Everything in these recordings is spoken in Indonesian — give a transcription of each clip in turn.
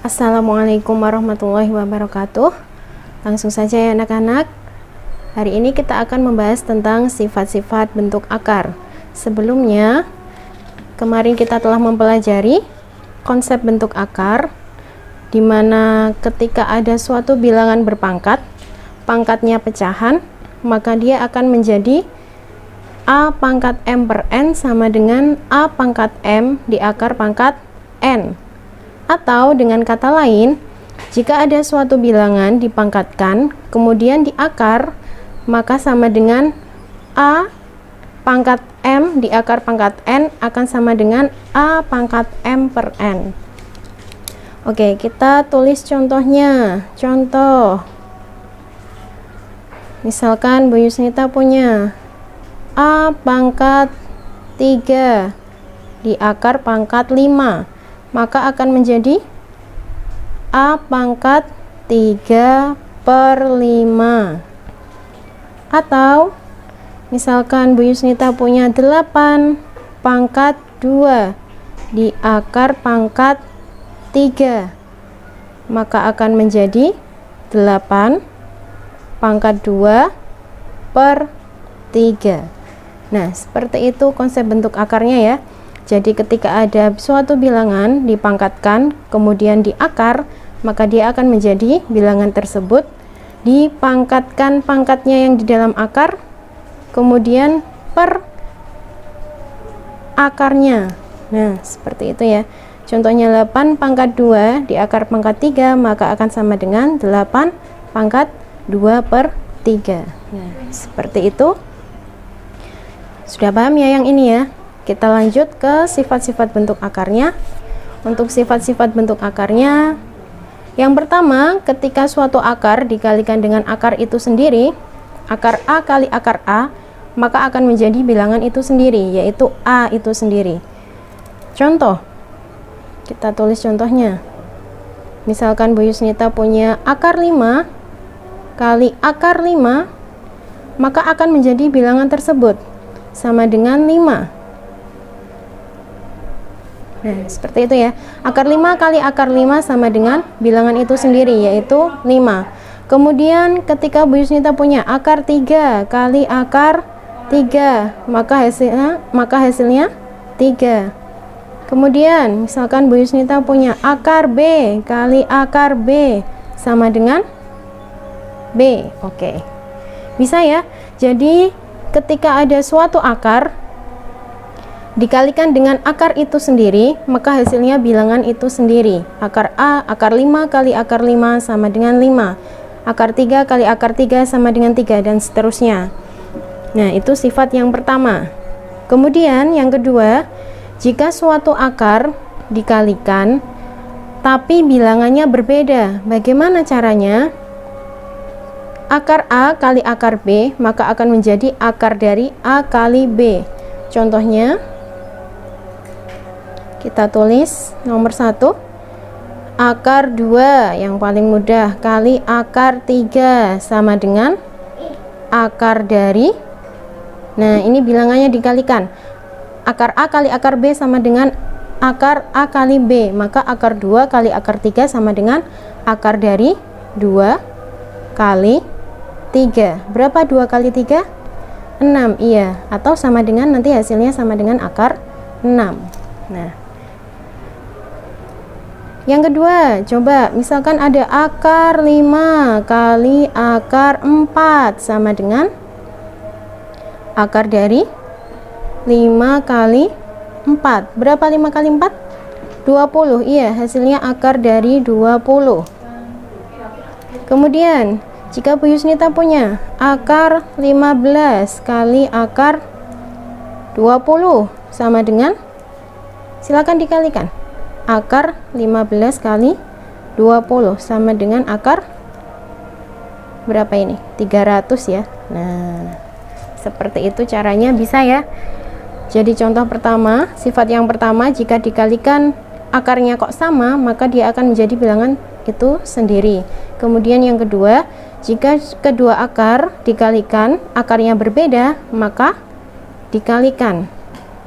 Assalamualaikum warahmatullahi wabarakatuh. Langsung saja ya anak-anak. Hari ini kita akan membahas tentang sifat-sifat bentuk akar. Sebelumnya, kemarin kita telah mempelajari konsep bentuk akar, di mana ketika ada suatu bilangan berpangkat, pangkatnya pecahan, maka dia akan menjadi A pangkat M per N sama dengan A pangkat M di akar pangkat N. Atau dengan kata lain, jika ada suatu bilangan dipangkatkan, kemudian di akar, maka sama dengan A pangkat M di akar pangkat N akan sama dengan A pangkat M per N. Oke, kita tulis contohnya. Contoh, misalkan Bu Yusnita punya A pangkat 3 di akar pangkat 5, maka akan menjadi A pangkat 3 per 5. Atau misalkan Bu Yusnita punya 8 pangkat 2 di akar pangkat 3, maka akan menjadi 8 pangkat 2 per 3. Nah, seperti itu konsep bentuk akarnya ya. Jadi ketika ada suatu bilangan dipangkatkan, kemudian di akar, maka dia akan menjadi bilangan tersebut dipangkatkan pangkatnya yang di dalam akar, kemudian per akarnya. Nah, seperti itu ya. Contohnya 8 pangkat 2 di akar pangkat 3, maka akan sama dengan 8 pangkat 2 per 3. Nah, seperti itu. Sudah paham ya yang ini ya? Kita lanjut ke sifat-sifat bentuk akarnya. Untuk sifat-sifat bentuk akarnya, yang pertama, ketika suatu akar dikalikan dengan akar itu sendiri, akar A kali akar A, maka akan menjadi bilangan itu sendiri, yaitu A itu sendiri. Contoh, kita tulis contohnya. Misalkan Bu Yusnita punya akar 5 kali akar 5, maka akan menjadi bilangan tersebut sama dengan 5. Nah, seperti itu ya. Akar 5 kali akar 5 sama dengan bilangan itu sendiri, yaitu 5. Kemudian ketika Bu Yusnita punya akar 3 kali akar 3, maka hasilnya 3. Kemudian misalkan Bu Yusnita punya akar B kali akar B sama dengan B. Oke. Bisa ya? Jadi ketika ada suatu akar dikalikan dengan akar itu sendiri, maka hasilnya bilangan itu sendiri. Akar A, akar 5 kali akar 5 sama dengan 5. Akar 3 kali akar 3 sama dengan 3, dan seterusnya. Nah, itu sifat yang pertama. Kemudian yang kedua, jika suatu akar dikalikan tapi bilangannya berbeda, bagaimana caranya? Akar A kali akar B, maka akan menjadi akar dari A kali B. Contohnya, kita tulis nomor 1, akar 2 yang paling mudah kali akar 3 sama dengan akar dari, nah ini bilangannya dikalikan, akar A kali akar B sama dengan akar A kali B, maka akar 2 kali akar 3 sama dengan akar dari 2 kali 3. Berapa 2 kali 3? 6, iya, atau sama dengan, nanti hasilnya sama dengan akar 6. Nah, yang kedua, coba misalkan ada akar 5 kali akar 4 sama dengan akar dari 5 kali 4. Berapa 5 kali 4? 20. Iya, hasilnya akar dari 20. Kemudian, jika Bu Yusnita punya akar 15 kali akar 20 sama dengan, silakan dikalikan. Akar 15 kali 20 sama dengan akar berapa ini? 300 ya. Nah, seperti itu caranya, bisa ya. Jadi contoh pertama, sifat yang pertama, jika dikalikan akarnya kok sama, maka dia akan menjadi bilangan itu sendiri. Kemudian yang kedua, jika kedua akar dikalikan akarnya berbeda, maka dikalikan.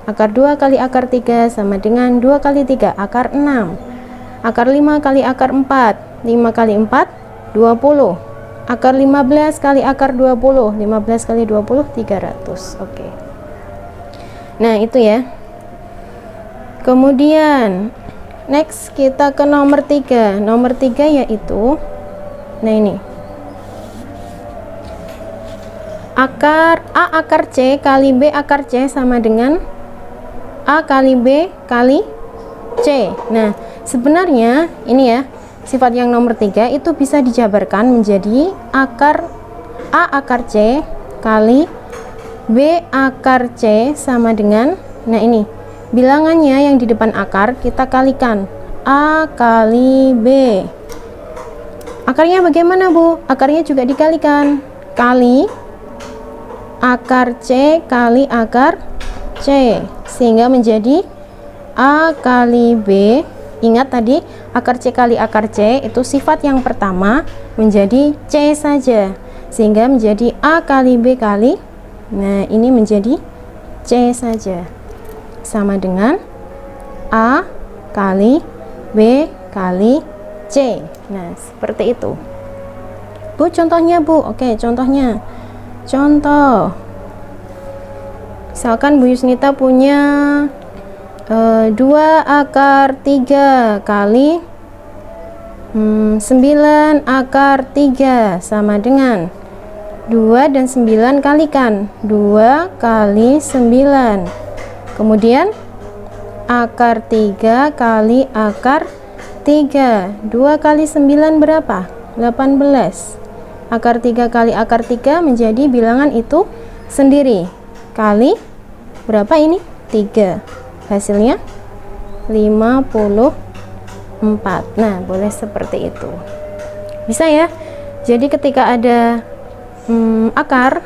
Akar 2 kali akar 3 sama dengan 2 kali 3, akar 6. Akar 5 kali akar 4, 5 kali 4 20. Akar 15 kali akar 20, 15 kali 20 300. Oke. Nah, itu ya. Kemudian next kita ke nomor 3. Nomor 3 yaitu, nah ini, akar A akar C kali B akar C sama dengan A kali B kali C. Nah, sebenarnya ini ya, sifat yang nomor 3 itu bisa dijabarkan menjadi akar A akar C kali B akar C sama dengan, nah ini, bilangannya yang di depan akar kita kalikan, A kali B. Akarnya bagaimana, Bu? Akarnya juga dikalikan, kali akar C kali akar C, sehingga menjadi A kali B. Ingat tadi akar C kali akar C itu sifat yang pertama menjadi C saja, sehingga menjadi A kali B kali, nah ini menjadi C saja, sama dengan A kali B kali C. Nah, seperti itu. Bu, contohnya, Bu. Oke, contohnya. Contoh, misalkan Bu Yusnita punya 2 akar 3 kali 9 akar 3 sama dengan 2 dan 9 kalikan, 2 kali 9. Kemudian akar 3 kali akar 3, 2 kali 9 berapa? 18. Akar 3 kali akar 3 menjadi bilangan itu sendiri, kali berapa ini? 3. Hasilnya 54. Nah, boleh seperti itu. Bisa ya? Jadi ketika ada akar,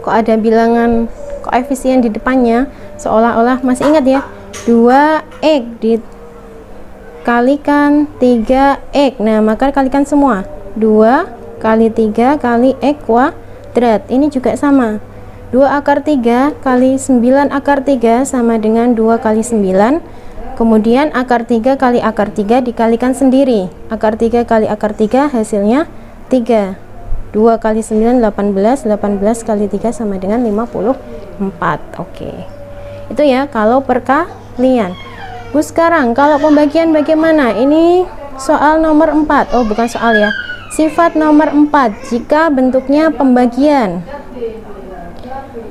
kok ada bilangan koefisien di depannya, seolah-olah masih ingat ya, 2x dikalikan 3x. Nah, maka kalikan semua. 2 kali 3 kali x kuadrat. Ini juga sama. 2 akar 3 kali 9 akar 3 sama dengan 2 kali 9. Kemudian akar 3 kali akar 3 dikalikan sendiri. Akar 3 kali akar 3 hasilnya 3. 2 kali 9 18. 18 kali 3 sama dengan 54. Oke. Itu ya kalau perkalian. Bu, sekarang kalau pembagian bagaimana? Ini soal nomor 4. Oh, bukan soal ya. Sifat nomor 4, jika bentuknya pembagian,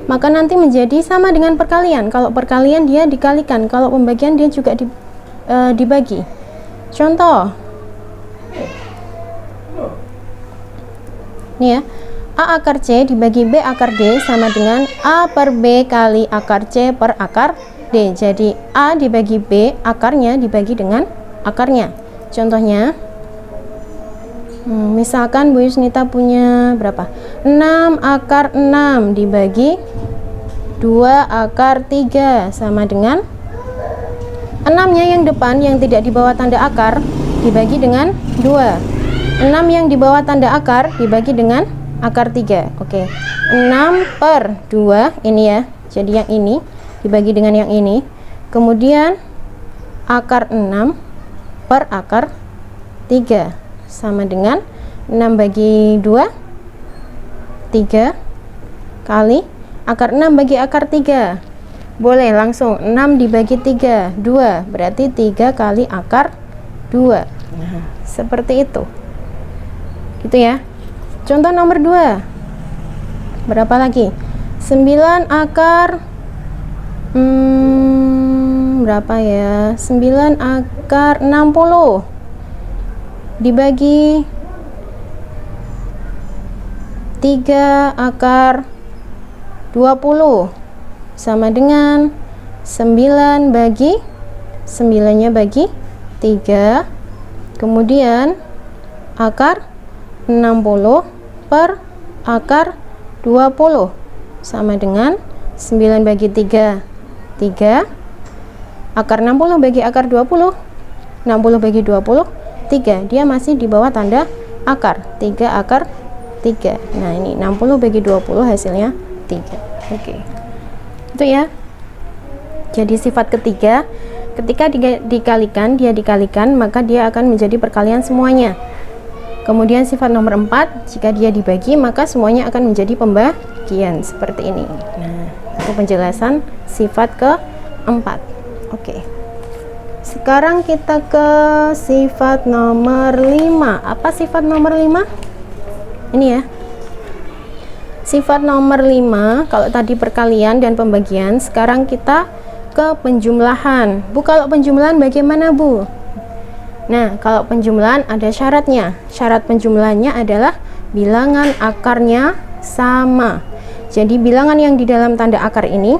maka nanti menjadi sama dengan perkalian. Kalau perkalian dia dikalikan, kalau pembagian dia juga dibagi. Contoh, ini ya, A akar C dibagi B akar D sama dengan A per B kali akar C per akar D. Jadi A dibagi B, akarnya dibagi dengan akarnya. Contohnya, misalkan Bu Yusnita punya berapa? 6 akar 6 dibagi 2 akar 3 sama dengan 6-nya yang depan yang tidak di bawah tanda akar dibagi dengan 2. 6 yang di bawah tanda akar dibagi dengan akar 3. Oke. 6 per 2 ini ya. Jadi yang ini dibagi dengan yang ini. Kemudian akar 6 per akar 3 sama dengan 6 bagi 2 3 kali akar 6 bagi akar 3. Boleh langsung 6 dibagi 3 2, berarti 3 kali akar 2. Nah, seperti itu. Gitu ya. Contoh nomor 2. Berapa lagi? 9 akar berapa ya? 9 akar 60 dibagi 3 akar 20 sama dengan 9 bagi 9-nya bagi 3, kemudian akar 60 per akar 20 sama dengan 9 bagi 3 3, akar 60 bagi akar 20 60 bagi 20 3, dia masih di bawah tanda akar, 3 akar 3. Nah, ini 60 bagi 20 hasilnya 3. Oke. Itu ya. Jadi sifat ketiga, Ketika dia dikalikan, maka dia akan menjadi perkalian semuanya. Kemudian sifat nomor 4, jika dia dibagi, maka semuanya akan menjadi pembagian seperti ini. Nah, itu penjelasan sifat keempat. Oke. Sekarang kita ke sifat nomor 5. Apa sifat nomor 5? Ini ya. Sifat nomor 5, kalau tadi perkalian dan pembagian, sekarang kita ke penjumlahan. Bu, kalau penjumlahan bagaimana, Bu? Nah, kalau penjumlahan ada syaratnya. Syarat penjumlahannya adalah bilangan akarnya sama. Jadi bilangan yang di dalam tanda akar ini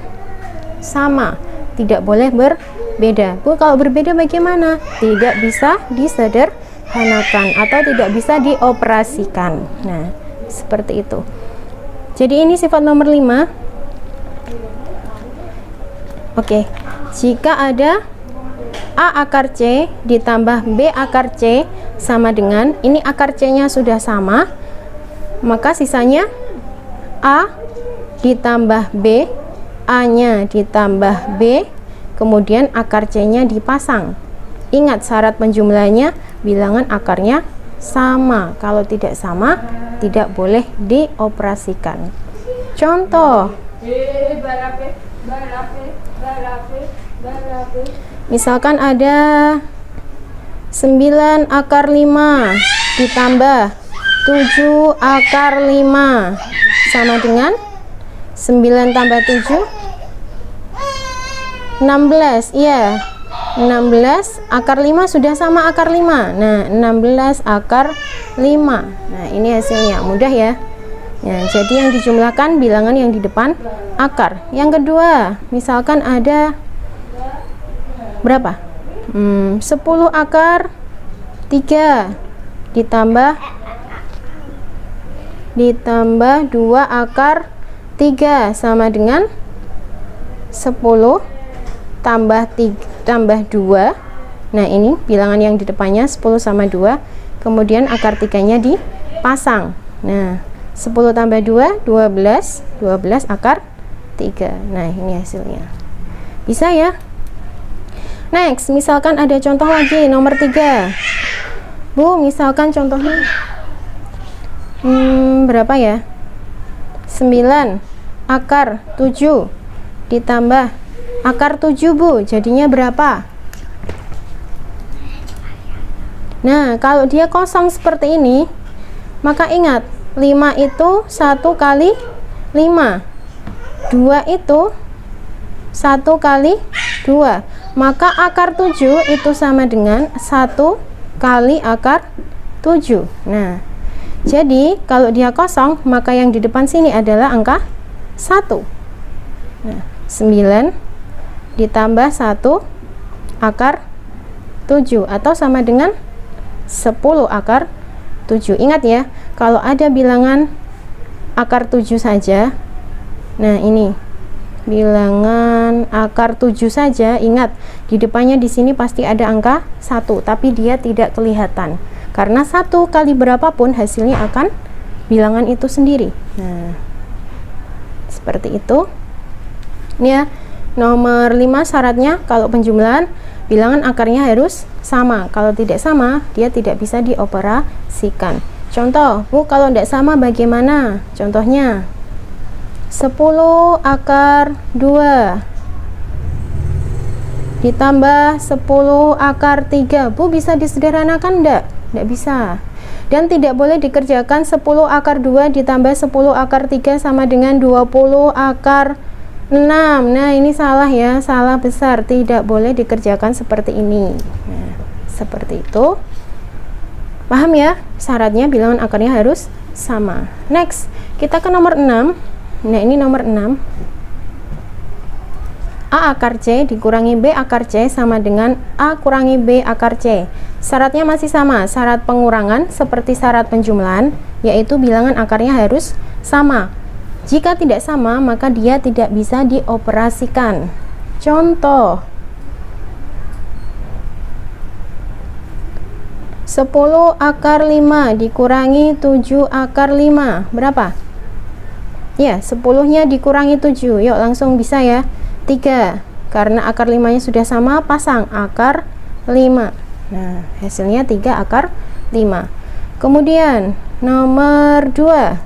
sama, tidak boleh berbeda. Bu, kalau berbeda bagaimana? Tidak bisa disederhanakan atau tidak bisa dioperasikan. Nah, seperti itu. Jadi ini sifat nomor 5. Oke, jika ada A akar C ditambah B akar C sama dengan, ini akar C nya sudah sama, maka sisanya A ditambah B, A nya ditambah B, kemudian akar C nya dipasang. Ingat syarat penjumlahannya bilangan akarnya sama. Kalau tidak sama, tidak boleh dioperasikan. Contoh, misalkan ada 9 akar 5 ditambah 7 akar 5 sama dengan 9 tambah 7 16. Iya, 16 akar 5 sudah sama akar 5. Nah, 16 akar 5. Nah, ini hasilnya. Mudah ya. Nah, jadi yang dijumlahkan bilangan yang di depan akar. Yang kedua, misalkan ada berapa? 10 akar 3 ditambah 2 akar 3 sama dengan 10 tambah 2. Nah, ini bilangan yang di depannya 10 sama 2, kemudian akar 3-nya dipasang. Nah, 10 tambah 2 12 akar 3. Nah, ini hasilnya. Bisa ya? Next, misalkan ada contoh lagi nomor 3. Bu, misalkan contohnya berapa ya? 9 akar 7 ditambah akar 7, Bu. Jadinya berapa? Nah, kalau dia kosong seperti ini, maka ingat 5 itu 1 kali 5, 2 itu 1 kali 2, maka akar 7 itu sama dengan 1 kali akar 7. Nah, jadi kalau dia kosong, maka yang di depan sini adalah angka 1. Nah, 9 ditambah 1 akar 7 atau sama dengan 10 akar 7. Ingat ya, kalau ada bilangan akar 7 saja, nah ini bilangan akar 7 saja, ingat di depannya di sini pasti ada angka 1, tapi dia tidak kelihatan karena 1 kali berapapun hasilnya akan bilangan itu sendiri. Nah, seperti itu. Ini ya, nomor 5 syaratnya kalau penjumlahan bilangan akarnya harus sama. Kalau tidak sama, dia tidak bisa dioperasikan. Contoh, Bu, kalau tidak sama bagaimana? Contohnya 10 akar 2 ditambah 10 akar 3. Bu, bisa disederhanakan enggak? Tidak bisa. Dan tidak boleh dikerjakan 10 akar 2 ditambah 10 akar 3 sama dengan 20 akar 6. Nah, ini salah ya, salah besar. Tidak boleh dikerjakan seperti ini. Nah, seperti itu. Paham ya? Syaratnya bilangan akarnya harus sama. Next, kita ke nomor 6. Nah, ini nomor 6. A akar C dikurangi B akar C sama dengan A kurangi B akar C. Syaratnya masih sama, syarat pengurangan seperti syarat penjumlahan, yaitu bilangan akarnya harus sama. Jika tidak sama, maka dia tidak bisa dioperasikan. Contoh, 10 akar 5 dikurangi 7 akar 5. Berapa? Ya, 10-nya dikurangi 7. Yuk, langsung bisa ya. 3. Karena akar 5-nya sudah sama, pasang akar 5. Nah, hasilnya 3 akar 5. Kemudian nomor 2,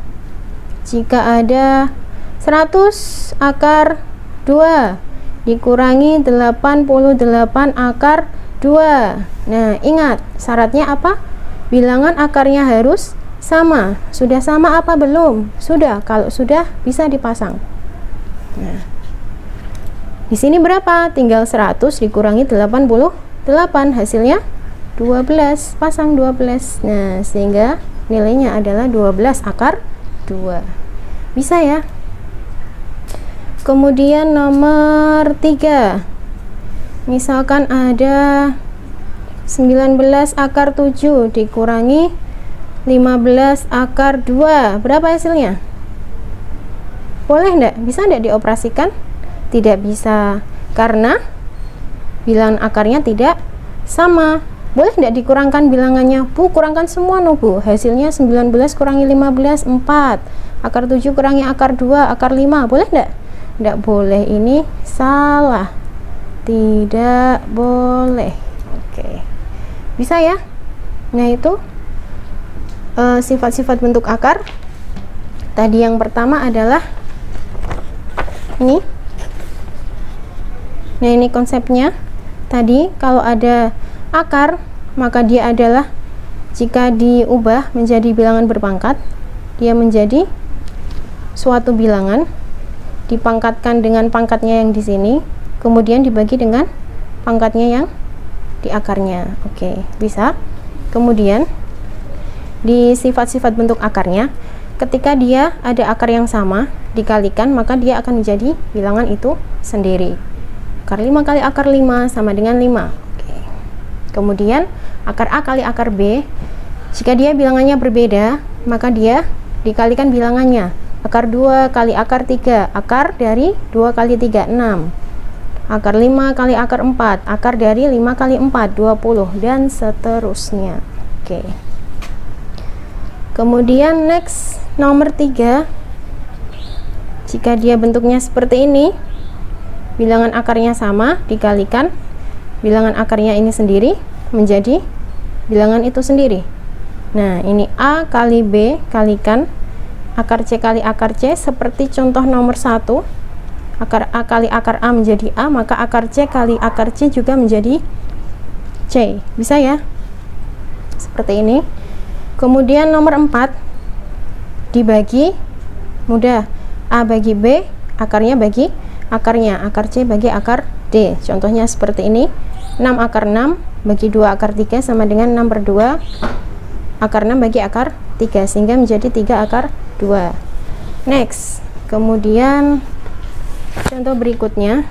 jika ada 100 akar 2 dikurangi 88 akar 2. Nah, ingat syaratnya apa? Bilangan akarnya harus sama. Sudah sama apa belum? Sudah. Kalau sudah, bisa dipasang. Nah, di sini berapa? Tinggal 100 dikurangi 88, hasilnya 12. Pasang 12. Nah, sehingga nilainya adalah 12 akar 2. Bisa ya? Kemudian nomor 3, misalkan ada 19 akar 7 dikurangi 15 akar 2. Berapa hasilnya? Boleh enggak? Bisa enggak dioperasikan? Tidak bisa, karena bilangan akarnya tidak sama. Boleh enggak dikurangkan bilangannya? Bu, kurangkan semua no Bu. Hasilnya 19 kurangi 15, 4. Akar 7 kurangi akar 2, akar 5. Boleh enggak? Enggak boleh, ini salah. Tidak boleh. Oke. Bisa ya? Nah, itu sifat-sifat bentuk akar. Tadi yang pertama adalah ini. Nah, ini konsepnya. Tadi kalau ada akar, maka dia adalah, jika diubah menjadi bilangan berpangkat, dia menjadi suatu bilangan, dipangkatkan dengan pangkatnya yang di sini, kemudian dibagi dengan pangkatnya yang di akarnya. Oke, bisa. Kemudian di sifat-sifat bentuk akarnya, ketika dia ada akar yang sama dikalikan, maka dia akan menjadi bilangan itu sendiri. Akar 5 kali akar 5 sama dengan 5. Oke. Kemudian akar A kali akar B, jika dia bilangannya berbeda, maka dia dikalikan bilangannya. Akar 2 kali akar 3, akar dari 2 kali 3, 6. Akar 5 kali akar 4, akar dari 5 kali 4, 20, dan seterusnya. Oke. Kemudian next, nomor 3, jika dia bentuknya seperti ini, bilangan akarnya sama, dikalikan bilangan akarnya ini sendiri menjadi bilangan itu sendiri. Nah, ini A kali B kalikan akar C kali akar C, seperti contoh nomor 1. Akar A kali akar A menjadi A, maka akar C kali akar C juga menjadi C. Bisa ya? Seperti ini. Kemudian nomor 4, dibagi, mudah. A bagi B, akarnya bagi akarnya, akar C bagi akar D. Contohnya seperti ini. 6 akar 6 bagi 2 akar 3 sama dengan 6/2 akar 6 bagi akar 3, sehingga menjadi 3 akar 2. Next, kemudian contoh berikutnya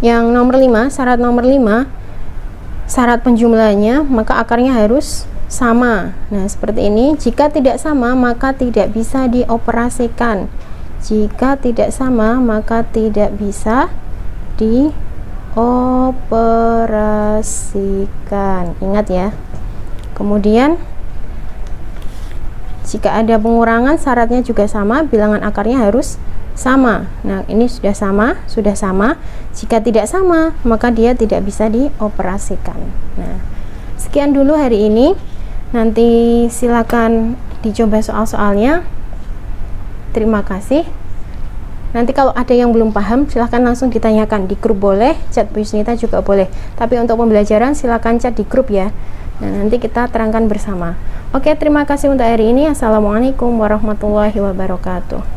yang nomor 5, syarat nomor 5, syarat penjumlahannya, maka akarnya harus sama. Nah, seperti ini. Jika tidak sama, maka tidak bisa dioperasikan. Jika tidak sama, maka tidak bisa dioperasikan. Ingat ya. Kemudian jika ada pengurangan, syaratnya juga sama, bilangan akarnya harus sama. Nah, ini sudah sama. Jika tidak sama, maka dia tidak bisa dioperasikan. Nah, sekian dulu hari ini. Nanti silakan dicoba soal-soalnya. Terima kasih. Nanti kalau ada yang belum paham, silahkan langsung ditanyakan di grup, boleh, chat Bu Yusnita juga boleh. Tapi untuk pembelajaran silahkan chat di grup ya. Nah, nanti kita terangkan bersama. Oke, terima kasih untuk hari ini. Assalamualaikum warahmatullahi wabarakatuh.